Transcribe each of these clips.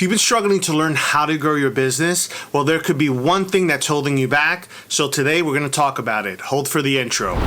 you've been struggling to learn how to grow your business, well, there could be one thing that's holding you back. So today we're going to talk about it. Hold for the intro.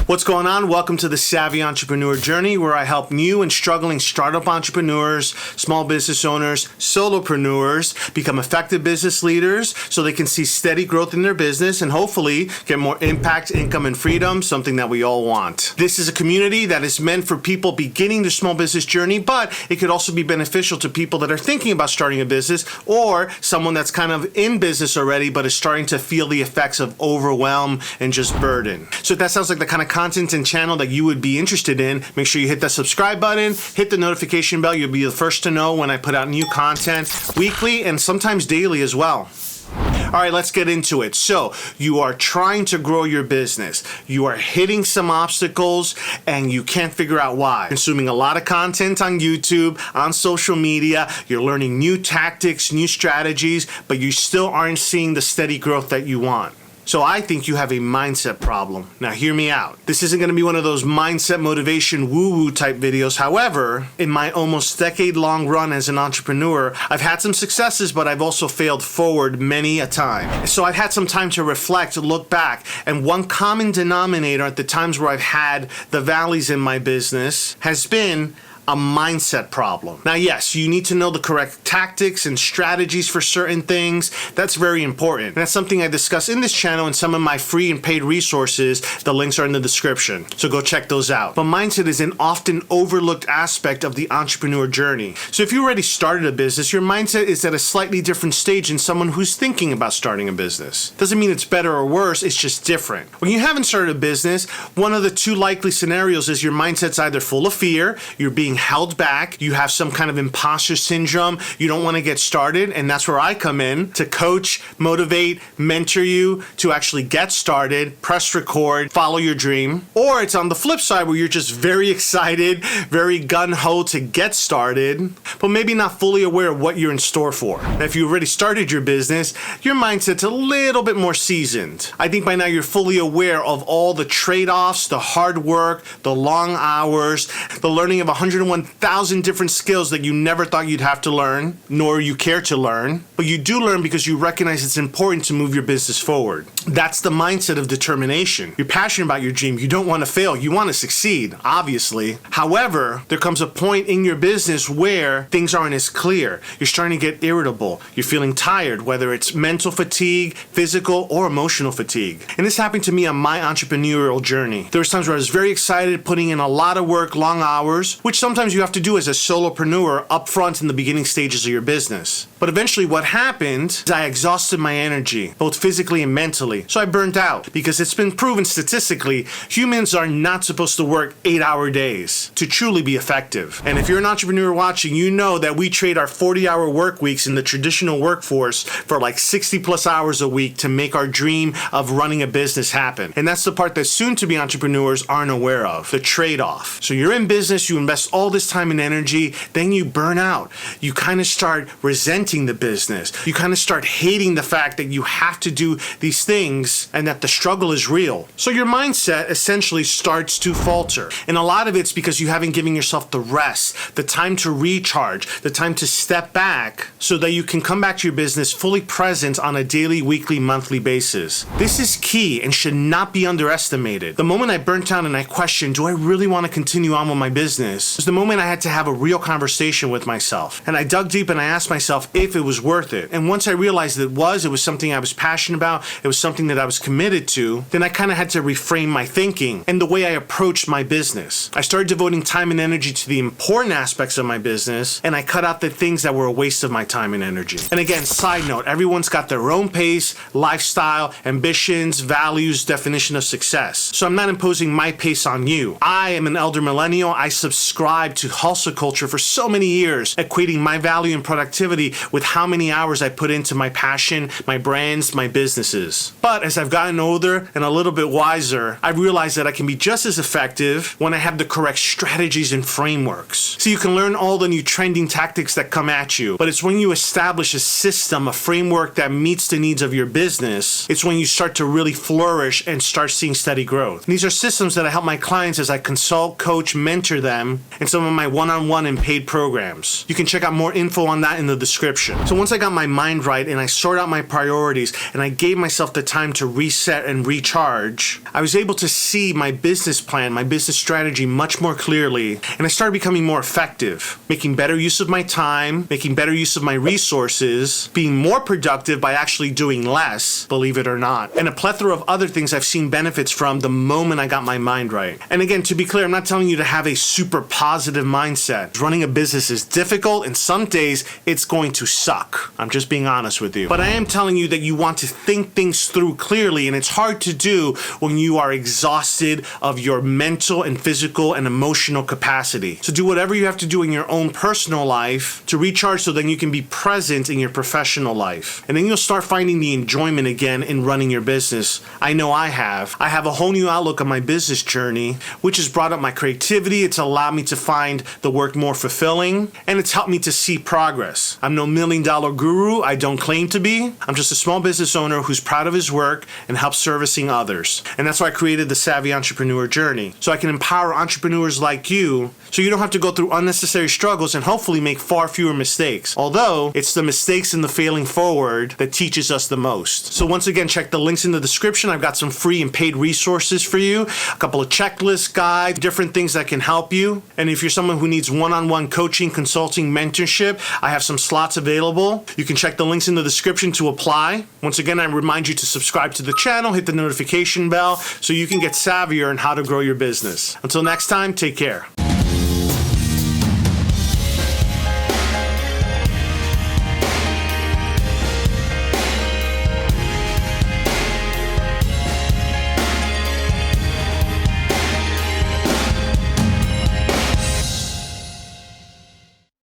What's going on? Welcome to the Savvy Entrepreneur Journey, where I help new and struggling startup entrepreneurs, small business owners, solopreneurs become effective business leaders so they can see steady growth in their business and hopefully get more impact, income, and freedom, something that we all want. This is a community that is meant for people beginning their small business journey, but it could also be beneficial to people that are thinking about starting a business or someone that's kind of in business already but is starting to feel the effects of overwhelm and just burden. So if that sounds like the kind of content and channel that you would be interested in, make sure you hit that subscribe button, hit the notification bell. You'll be the first to know when I put out new content weekly and sometimes daily as well. All right, let's get into it. So you are trying to grow your business. You are hitting some obstacles and you can't figure out why. Consuming a lot of content on YouTube, on social media, you're learning new tactics, new strategies, but you still aren't seeing the steady growth that you want. So I think you have a mindset problem. Now hear me out. This isn't going to be one of those mindset motivation woo-woo type videos. However, in my almost decade-long run as an entrepreneur, I've had some successes, but I've also failed forward many a time. So I've had some time to reflect, look back, and one common denominator at the times where I've had the valleys in my business has been a mindset problem. Now, yes, you need to know the correct tactics and strategies for certain things. That's very important. And that's something I discuss in this channel and some of my free and paid resources. The links are in the description, so go check those out. But mindset is an often overlooked aspect of the entrepreneur journey. So if you already started a business, your mindset is at a slightly different stage than someone who's thinking about starting a business. Doesn't mean it's better or worse, it's just different. When you haven't started a business, one of the two likely scenarios is your mindset's either full of fear, you're being held back, you have some kind of imposter syndrome, you don't want to get started, and that's where I come in to coach, motivate, mentor you to actually get started, press record, follow your dream. Or it's on the flip side where you're just very excited, very gung-ho to get started, but maybe not fully aware of what you're in store for. Now, if you already started your business, your mindset's a little bit more seasoned. I think by now you're fully aware of all the trade-offs, the hard work, the long hours, the learning of 101,000 different skills that you never thought you'd have to learn, nor you care to learn, but you do learn because you recognize it's important to move your business forward. That's the mindset of determination. You're passionate about your dream. You don't want to fail. You want to succeed, obviously. However, there comes a point in your business where things aren't as clear. You're starting to get irritable. You're feeling tired, whether it's mental fatigue, physical, or emotional fatigue. And this happened to me on my entrepreneurial journey. There was times where I was very excited, putting in a lot of work, long hours, which sometimes you have to do as a solopreneur up front in the beginning stages of your business. But eventually what happened is I exhausted my energy, both physically and mentally. So I burnt out because it's been proven statistically, humans are not supposed to work 8-hour days to truly be effective. And if you're an entrepreneur watching, you know that we trade our 40-hour work weeks in the traditional workforce for like 60 plus hours a week to make our dream of running a business happen. And that's the part that soon-to-be entrepreneurs aren't aware of, the trade-off. So you're in business, you invest all this time and energy, then you burn out. You kind of start resenting the business. You kind of start hating the fact that you have to do these things and that the struggle is real. So your mindset essentially starts to falter. And a lot of it's because you haven't given yourself the rest, the time to recharge, the time to step back so that you can come back to your business fully present on a daily, weekly, monthly basis. This is key and should not be underestimated. The moment I burnt out and I questioned, do I really want to continue on with my business? Was the moment I had to have a real conversation with myself. And I dug deep and I asked myself if it was worth it. And once I realized it was something I was passionate about, it was something that I was committed to, then I kind of had to reframe my thinking and the way I approached my business. I started devoting time and energy to the important aspects of my business, and I cut out the things that were a waste of my time and energy. And again, side note, everyone's got their own pace, lifestyle, ambitions, values, definition of success. So I'm not imposing my pace on you. I am an elder millennial. I subscribe ascribed to hustle culture for so many years, equating my value and productivity with how many hours I put into my passion, my brands, my businesses. But as I've gotten older and a little bit wiser, I've realized that I can be just as effective when I have the correct strategies and frameworks. So you can learn all the new trending tactics that come at you, but it's when you establish a system, a framework that meets the needs of your business, it's when you start to really flourish and start seeing steady growth. And these are systems that I help my clients as I consult, coach, mentor them in some of my one-on-one and paid programs. You can check out more info on that in the description. So once I got my mind right and I sorted out my priorities and I gave myself the time to reset and recharge, I was able to see my business plan, my business strategy much more clearly, and I started becoming more effective, making better use of my time, making better use of my resources, being more productive by actually doing less, believe it or not, and a plethora of other things I've seen benefits from the moment I got my mind right. And again, to be clear, I'm not telling you to have a super positive mindset. Running a business is difficult, and some days it's going to suck. I'm just being honest with you. But I am telling you that you want to think things through clearly, and it's hard to do when you are exhausted of your mental and physical and emotional capacity. So do whatever you have to do in your own personal life to recharge so then you can be present in your professional life. And then you'll start finding the enjoyment again in running your business. I know I have. I have a whole new outlook on my business journey, which has brought up my creativity. It's allowed me to find the work more fulfilling, and it's helped me to see progress. I'm no million-dollar guru. I don't claim to be. I'm just a small business owner who's proud of his work and helps servicing others. And that's why I created the Savvy Entrepreneur Journey, so I can empower entrepreneurs like you so you don't have to go through unnecessary struggles and hopefully make far fewer mistakes. Although, it's the mistakes and the failing forward that teaches us the most. So once again, check the links in the description. I've got some free and paid resources for you, a couple of checklists, guides, different things that can help you. And if you're someone who needs one-on-one coaching, consulting, mentorship, I have some slots available. You can check the links in the description to apply. Once again, I remind you to subscribe to the channel, hit the notification bell so you can get savvier on how to grow your business. Until next time, take care.